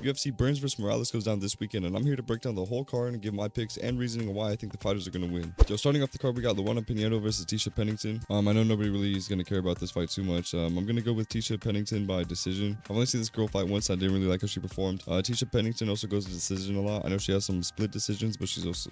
UFC Burns vs Morales goes down this weekend, and I'm here to break down the whole card and give my picks and reasoning on why I think the fighters are going to win. So starting off the card, we got Luana Pinheiro versus Tisha Pennington. I know nobody really is going to care about this fight too much. I'm going to go with Tisha Pennington by decision. I've only seen this girl fight once. I didn't really like how she performed. Tisha Pennington also goes to decision a lot. I know she has some split decisions, but she's also,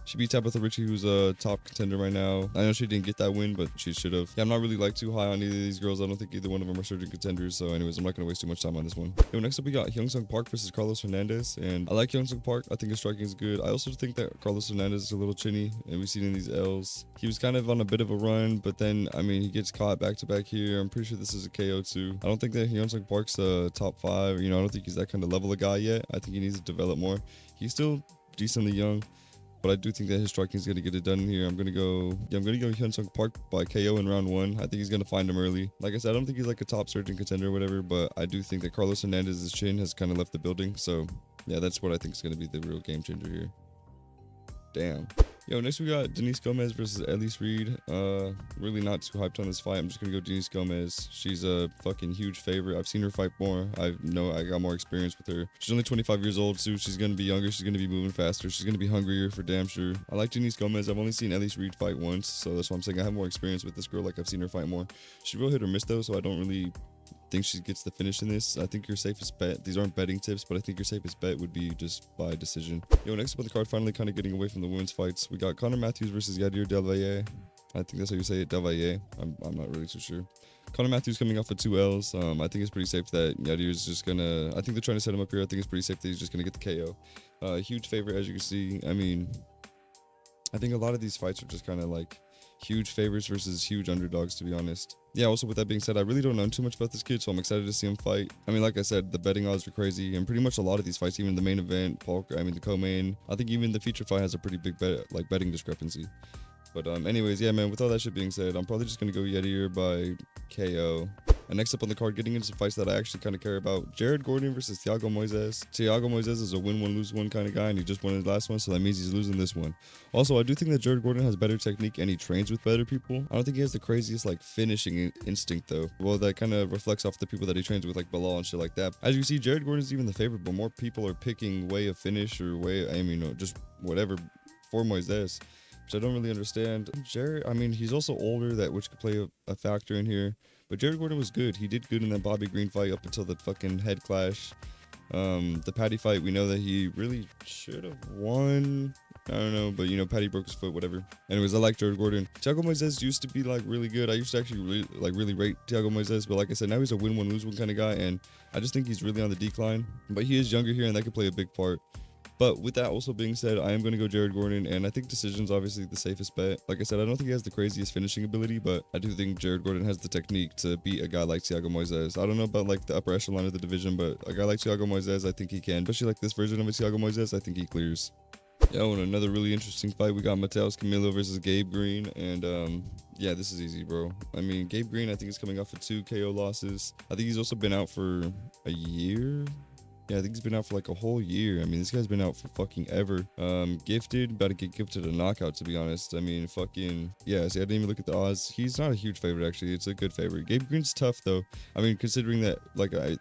she beat Tabitha Ritchie, who's a top contender right now. I know she didn't get that win, but she should have. Yeah, I'm not really like too high on either of these girls. I don't think either one of them are certain contenders. So anyways, I'm not going to waste too much time on this one. Yo, next up we got Hyung Sung Park versus Carlos Hernandez. And I like Hyung Sung Park. I think his striking is good. I also think that Carlos Hernandez is a little chinny, and we've seen in these L's. He was kind of on a bit of a run, but then, he gets caught back to back here. I'm pretty sure this is a KO too. I don't think that Hyun Sung Park's top 5. I don't think he's that kind of level of guy yet. I think he needs to develop more. He's still decently young, but I do think that his striking is going to get it done here. I'm going to go Hyun Sung Park by KO in round 1. I think he's going to find him early. Like I said, I don't think he's like a top certain contender or whatever, but I do think that Carlos Hernandez's chin has kind of left the building. So yeah, that's what I think is going to be the real game changer here. Damn. Yo, next we got Denise Gomez versus Elise Reed. Really not too hyped on this fight. I'm just gonna go Denise Gomez. She's a fucking huge favorite. I've seen her fight more. I know I got more experience with her. She's only 25 years old, so she's gonna be younger. She's gonna be moving faster. She's gonna be hungrier for damn sure. I like Denise Gomez. I've only seen Elise Reed fight once, so that's why I'm saying I have more experience with this girl. Like I've seen her fight more. She real hit or miss though, so I don't really think she gets the finish in this. I think your safest bet, these aren't betting tips, but I think your safest bet would be just by decision. Yo, next up on the card, finally kind of getting away from the women's fights, we got Connor Matthews versus Yadir Delvalle. I think that's how you say it, Delvalle. I'm not really too sure. Connor Matthews coming off of 2 L's. I think it's pretty safe that Yadir is just gonna, I think they're trying to set him up here. I think it's pretty safe that he's just gonna get the KO. Huge favorite, as you can see. I think a lot of these fights are just kind of like huge favorites versus huge underdogs, to be honest. Yeah, also with that being said, I really don't know too much about this kid, so I'm excited to see him fight. Like I said, the betting odds are crazy, and pretty much a lot of these fights, even the main event, the co-main, I think even the feature fight has a pretty big betting discrepancy. But anyways, yeah, man, with all that shit being said, I'm probably just gonna go Yadir by KO. And next up on the card, getting into some fights that I actually kind of care about, Jared Gordon versus Thiago Moises. Thiago Moises is a win one, lose one kind of guy, and he just won his last one, so that means he's losing this one. Also, I do think that Jared Gordon has better technique and he trains with better people. I don't think he has the craziest finishing instinct though. Well, that kind of reflects off the people that he trains with, like Bilal and shit like that. As you see, Jared Gordon is even the favorite, but more people are picking way of finish or just whatever for Moises, which I don't really understand. Jared, he's also older, which could play a factor in here. But Jared Gordon was good. He did good in that Bobby Green fight up until the fucking head clash. The Patty fight, we know that he really should have won. I don't know, but Patty broke his foot, whatever. Anyways, I like Jared Gordon. Thiago Moises used to be really good. I used to actually really rate Thiago Moises, but like I said, now he's a win one, lose one kind of guy, and I just think he's really on the decline. But he is younger here, and that could play a big part. But with that also being said, I am going to go Jared Gordon, and I think decision's obviously the safest bet. Like I said, I don't think he has the craziest finishing ability, but I do think Jared Gordon has the technique to beat a guy like Thiago Moises. I don't know about the upper echelon of the division, but a guy like Thiago Moises, I think he can. Especially this version of a Thiago Moises, I think he clears. Yo, and another really interesting fight, we got Mateus Camilo versus Gabe Green, and yeah, this is easy, bro. Gabe Green, I think is coming off of 2 KO losses. I think he's also been out for a year. Yeah, I think he's been out for a whole year. This guy's been out for fucking ever. Gifted, about to get gifted a knockout, to be honest. Yeah, see, I didn't even look at the odds. He's not a huge favorite, actually. It's a good favorite. Gabe Green's tough, though. Considering that,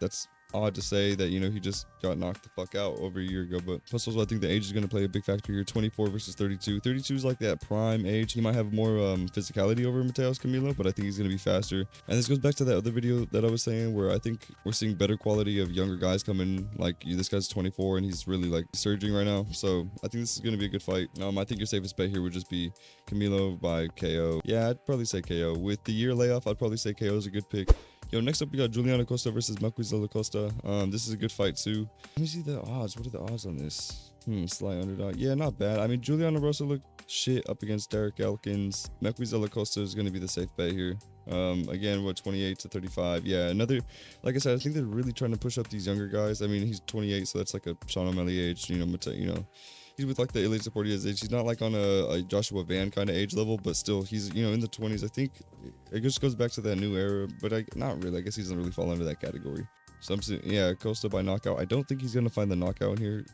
that's odd to say that, he just got knocked the fuck out over a year ago. But plus also, I think the age is going to play a big factor here. 24 versus 32. 32 is that prime age. He might have more physicality over Mateus Camilo, but I think he's going to be faster. And this goes back to that other video that I was saying, where I think we're seeing better quality of younger guys coming. This guy's 24 and he's really surging right now. So I think this is going to be a good fight. I think your safest bet here would just be Camilo by KO. Yeah, I'd probably say KO. With the year layoff, I'd probably say KO is a good pick. Yo, next up we got Juliana Costa versus Marquez de la Costa. This is a good fight too. Let me see the odds. What are the odds on this? Slight underdog. Yeah, not bad. Juliana Rosa looked shit up against Derek Elkins. Marquez de la Costa is going to be the safe bet here. Again, 28 to 35. Yeah, another, like I said, I think they're really trying to push up these younger guys. He's 28, so that's a Sean O'Malley age. He's with the elite support age. He's not on a Joshua Van kind of age level, but still he's in the 20s. I think it just goes back to that new era, but not really. I guess he doesn't really fall under that category. So I'm saying, yeah, Costa by knockout. I don't think he's gonna find the knockout in here.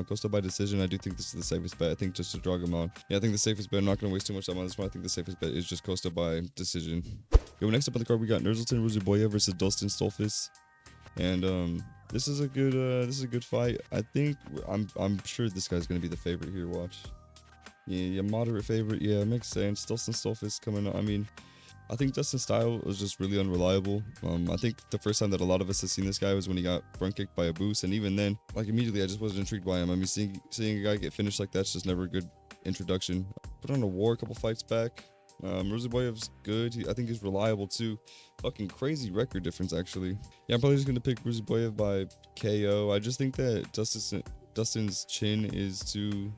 Costa by decision. I do think this is the safest bet. I think just to drag him on. Yeah, I think the safest bet. I'm not gonna waste too much time on this one. I think the safest bet is just Costa by decision. Yo, next up on the card we got Nursultan Ruzuboya versus Dustin Stolfus. And this is a good fight. I think I'm sure this guy's gonna be the favorite here. Watch. Yeah, moderate favorite. Yeah, makes sense. Dustin Stolfus coming up. I mean, I think Dustin's style was just really unreliable. I think the first time that a lot of us have seen this guy was when he got front kicked by a boost, and even then, like immediately, I just wasn't intrigued by him. I mean, seeing a guy get finished like that's just never a good introduction. Put on a war a couple fights back. Ruziboyev's good. I think he's reliable too. Fucking crazy record difference actually. Yeah, I'm probably just gonna pick Ruziboyev by KO. I just think that Dustin's chin is too.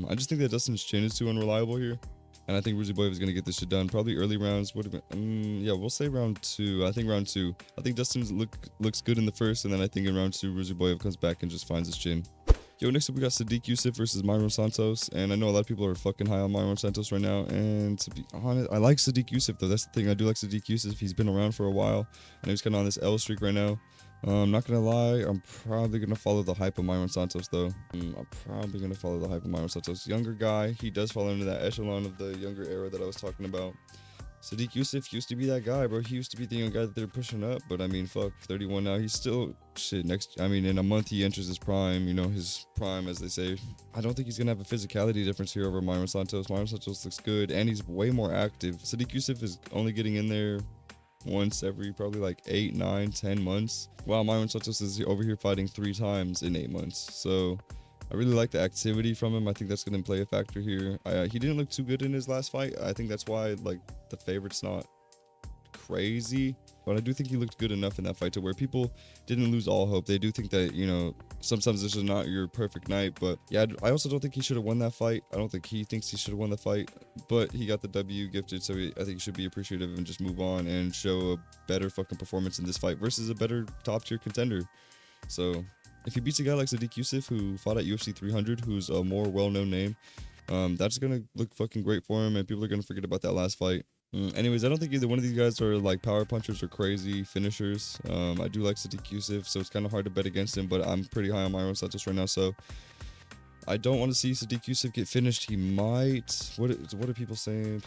I just think that Dustin's chin is too unreliable here. And I think Ruziboyev is going to get this shit done. Probably early rounds. Would have been, yeah, we'll say round 2. I think round 2. I think Dustin looks good in the first, and then I think in round 2, Ruziboyev comes back and just finds his chin. Yo, next up we got Sadiq Youssef versus Myron Santos. And I know a lot of people are fucking high on Myron Santos right now. And to be honest, I like Sadiq Youssef though. That's the thing. I do like Sadiq Youssef. He's been around for a while. And he's kind of on this L streak right now. I'm not gonna lie, I'm probably gonna follow the hype of Myron Santos though. Younger guy, he does fall into that echelon of the younger era that I was talking about. Sadiq Youssef used to be that guy, bro. He used to be the young guy that they're pushing up, but I mean, fuck, 31 now. He's still shit. In a month he enters his prime. You know, his prime, as they say. I don't think he's gonna have a physicality difference here over Myron Santos. Myron Santos looks good, and he's way more active. Sadiq Youssef is only getting in there once every probably like 8, 9, 10 months. While Myron Santos is over here fighting 3 times in 8 months. So I really like the activity from him. I think that's going to play a factor here. He didn't look too good in his last fight. I think that's why like the favorite's not crazy. But I do think he looked good enough in that fight to where people didn't lose all hope. They do think that, you know, sometimes this is not your perfect night. But yeah, I also don't think he should have won that fight. I don't think he thinks he should have won the fight. But he got the W gifted, so I think he should be appreciative and just move on and show a better fucking performance in this fight versus a better top-tier contender. So if he beats a guy like Sadiq Youssef, who fought at UFC 300, who's a more well-known name, that's going to look fucking great for him, and people are going to forget about that last fight. Anyways, I don't think either one of these guys are like power punchers or crazy finishers. I do like Sadiq Youssef, so it's kind of hard to bet against him, but I'm pretty high on Myron Santos right now, so I don't want to see Sadiq Youssef get finished. He might. What are people saying?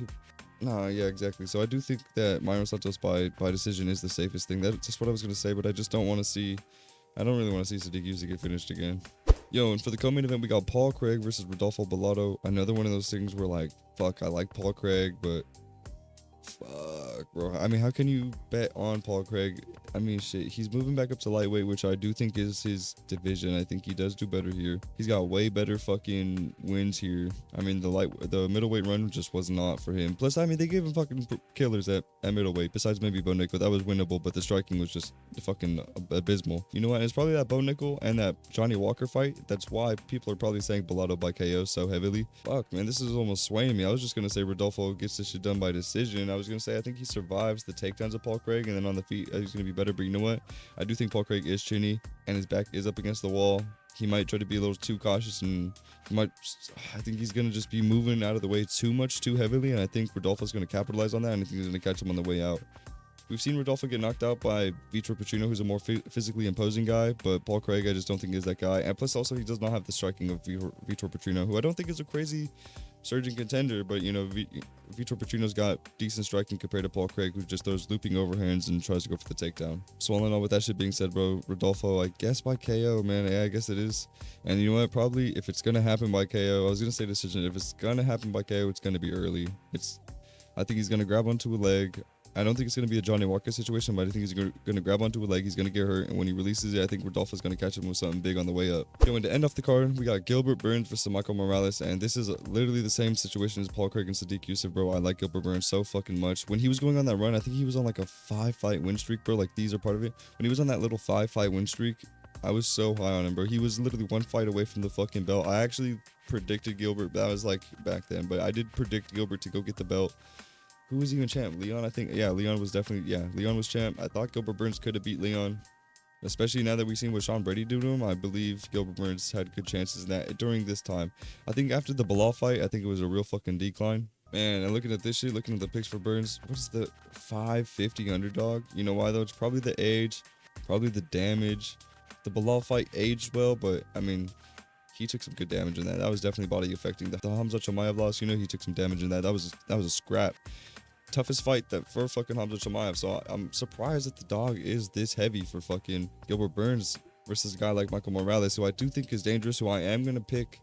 Nah, yeah, exactly. So I do think that Myron Santos by decision is the safest thing. That's just what I was going to say, but I just don't want to see... I don't really want to see Sadiq Youssef get finished again. Yo, and for the co-main event, we got Paul Craig versus Rodolfo Bellato. Another one of those things where, like, fuck, I like Paul Craig, but fuck, bro. I mean, how can you bet on Paul Craig? I mean, shit, he's moving back up to lightweight, which I do think is his division. I think he does do better here. He's got way better fucking wins here. I mean, the middleweight run just was not for him. Plus, I mean, they gave him fucking killers at middleweight, besides maybe Bo Nickel. That was winnable, but the striking was just fucking abysmal. You know what? And it's probably that Bo Nickel and that Johnny Walker fight. That's why people are probably saying Bellato by KO so heavily. Fuck, man, this is almost swaying me. I was just going to say Rodolfo gets this shit done by decision. I was going to say I think he survives the takedowns of Paul Craig, and then on the feet, he's going to be better. But you know what? I do think Paul Craig is chinny, and his back is up against the wall. He might try to be a little too cautious, and I think he's going to just be moving out of the way too heavily, and I think Rodolfo's going to capitalize on that, and I think he's going to catch him on the way out. We've seen Rodolfo get knocked out by Vitor Petrino, who's a more physically imposing guy, but Paul Craig, I just don't think is that guy. And plus, also, he does not have the striking of Vitor Petrino, who I don't think is a crazy surging contender, but, you know, Vitor Petrino's got decent striking compared to Paul Craig, who just throws looping overhands and tries to go for the takedown. So all in all, with that shit being said, bro, Rodolfo, I guess by KO, man. Yeah, I guess it is. And you know what? Probably, if it's going to happen by KO, I was going to say decision. If it's going to happen by KO, it's going to be early. I think he's going to grab onto a leg. I don't think it's going to be a Johnny Walker situation, but I think he's going to grab onto a leg. He's going to get hurt, and when he releases it, I think Rodolfo's going to catch him with something big on the way up. Yo, and to end off the card, we got Gilbert Burns versus Michael Morales, and this is literally the same situation as Paul Craig and Sadiq Youssef, bro. I like Gilbert Burns so fucking much. When he was going on that run, I think he was on like a 5-fight win streak, bro. Like, these are part of it. When he was on that little 5-fight win streak, I was so high on him, bro. He was literally 1 fight away from the fucking belt. I actually predicted Gilbert. That was like back then, but I did predict Gilbert to go get the belt. Who was even champ? Leon, I think. Yeah, Leon was champ. I thought Gilbert Burns could have beat Leon, especially now that we've seen what Sean Brady do to him. I believe Gilbert Burns had good chances in that during this time. I think after the Bilal fight, I think it was a real fucking decline. Man, and looking at this shit, looking at the picks for Burns, what is the 550 underdog? You know why though? It's probably the age, probably the damage. The Bilal fight aged well, but I mean, he took some good damage in that. That was definitely body affecting. The Hamza Chimaev loss, you know, he took some damage in that. That was a scrap. toughest fight that for fucking Hamza Chimaev. So I'm surprised that the dog is this heavy for fucking Gilbert Burns versus a guy like Michael Morales, who I do think is dangerous, who I am gonna pick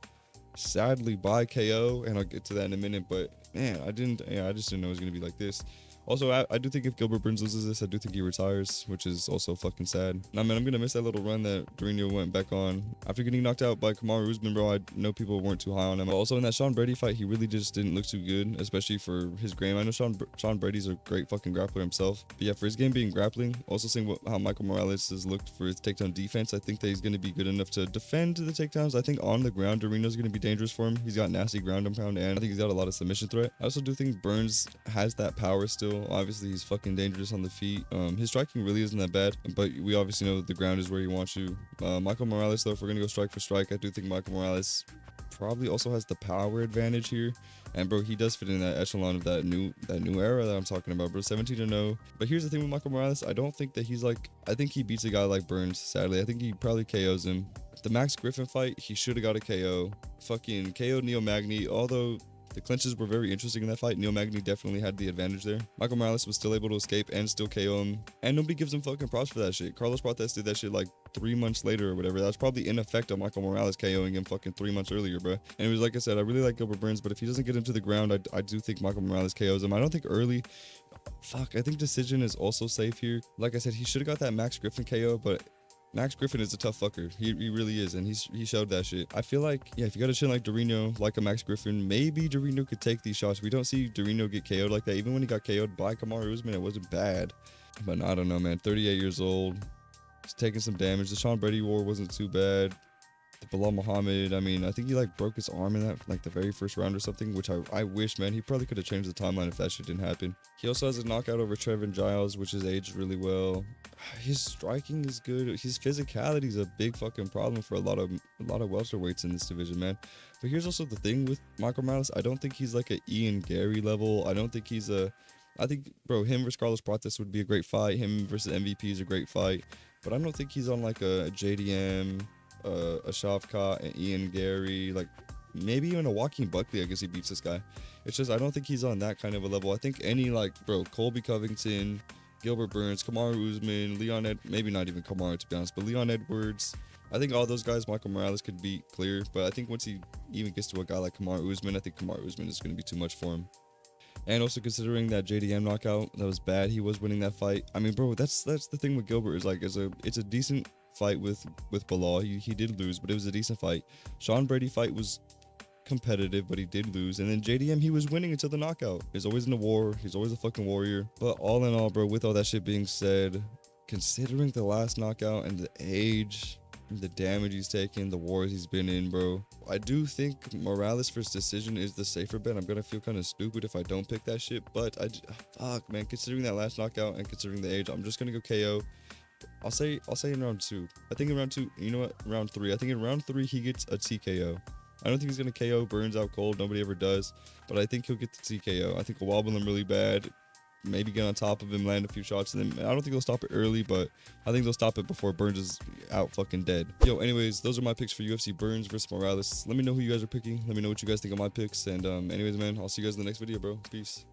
sadly by KO, and I'll get to that in a minute. But man, I just didn't know it was gonna be like this. Also, I do think if Gilbert Burns loses this, I do think he retires, which is also fucking sad. Nah, man, I'm gonna miss that little run that Durinho went back on after getting knocked out by Kamaru Usman, bro. I know people weren't too high on him. But also in that Sean Brady fight, he really just didn't look too good, especially for his game. I know Sean Brady's a great fucking grappler himself, but yeah, for his game being grappling, also seeing how Michael Morales has looked for his takedown defense, I think that he's gonna be good enough to defend the takedowns. I think on the ground, Durinho's gonna be dangerous for him. He's got nasty ground and pound, and I think he's got a lot of submission threat. I also do think Burns has that power still. Obviously, he's fucking dangerous on the feet. His striking really isn't that bad, but we obviously know that the ground is where he wants you. Michael Morales, though, if we're gonna go strike for strike, I do think Michael Morales probably also has the power advantage here. And bro, he does fit in that echelon of that new era that I'm talking about, bro. 17-0. But here's the thing with Michael Morales, I don't think that he's like, I think he beats a guy like Burns, sadly. I think he probably KOs him. The Max Griffin fight, he should have got a KO. Fucking KO'd Neil Magny, although the clinches were very interesting in that fight. Neil Magny definitely had the advantage there. Michael Morales was still able to escape and still KO him. And nobody gives him fucking props for that shit. Carlos Prates did that shit like 3 months later or whatever. That's probably in effect of Michael Morales KOing him fucking 3 months earlier, bro. And it was like I said, I really like Gilbert Burns, but if he doesn't get him to the ground, I do think Michael Morales KOs him. I don't think early. Fuck, I think decision is also safe here. Like I said, he should have got that Max Griffin KO, but Max Griffin is a tough fucker. He really is, and he showed that shit. I feel like, yeah, if you got a chin like Durinho, like a Max Griffin, maybe Durinho could take these shots. We don't see Durinho get KO'd like that. Even when he got KO'd by Kamaru Usman, it wasn't bad. But I don't know, man. 38 years old. He's taking some damage. The Sean Brady war wasn't too bad. The Bilal Muhammad, I mean, I think he like broke his arm in that like the very first round or something, which I wish, man. He probably could have changed the timeline if that shit didn't happen. He also has a knockout over Trevin Giles, which has aged really well. His striking is good. His physicality is a big fucking problem for a lot of welterweights in this division, man. But here's also the thing with Michael Morales. I don't think he's like a Ian Gary level. I don't think he's a. I think, bro, him versus Carlos Prates would be a great fight. Him versus MVP is a great fight. But I don't think he's on like a JDM, a Shavkat, and Ian Gary, like maybe even a Joaquin Buckley. I guess he beats this guy. It's just I don't think he's on that kind of a level. I think any like, bro, Colby Covington, Gilbert Burns, Kamaru Usman, maybe not even Kamaru to be honest, but Leon Edwards. I think all those guys Michael Morales could beat clear. But I think once he even gets to a guy like Kamaru Usman, I think Kamaru Usman is going to be too much for him. And also considering that JDM knockout, that was bad. He was winning that fight. I mean, bro, that's the thing with Gilbert is like, it's a decent fight with Bilal. He did lose, but it was a decent fight. Sean Brady fight was competitive, but he did lose. And then JDM, he was winning until the knockout. He's always in a war. He's always a fucking warrior. But all in all, bro, with all that shit being said, considering the last knockout and the age, the damage he's taken, the wars he's been in, bro, I do think Morales first decision is the safer bet. I'm gonna feel kind of stupid if I don't pick that shit, but fuck, man, considering that last knockout and considering the age, I'm just gonna go KO. I'll say in round 2. I think in round 2, you know what, round 3. I think in round 3 he gets a TKO. I don't think he's gonna KO Burns out cold. Nobody ever does, but I think he'll get the TKO. I think he'll wobble him really bad. Maybe get on top of him, land a few shots, and then I don't think they'll stop it early, but I think they'll stop it before Burns is out fucking dead. Yo, anyways, those are my picks for UFC Burns versus Morales. Let me know who you guys are picking. Let me know what you guys think of my picks. And anyways, man, I'll see you guys in the next video, bro. Peace.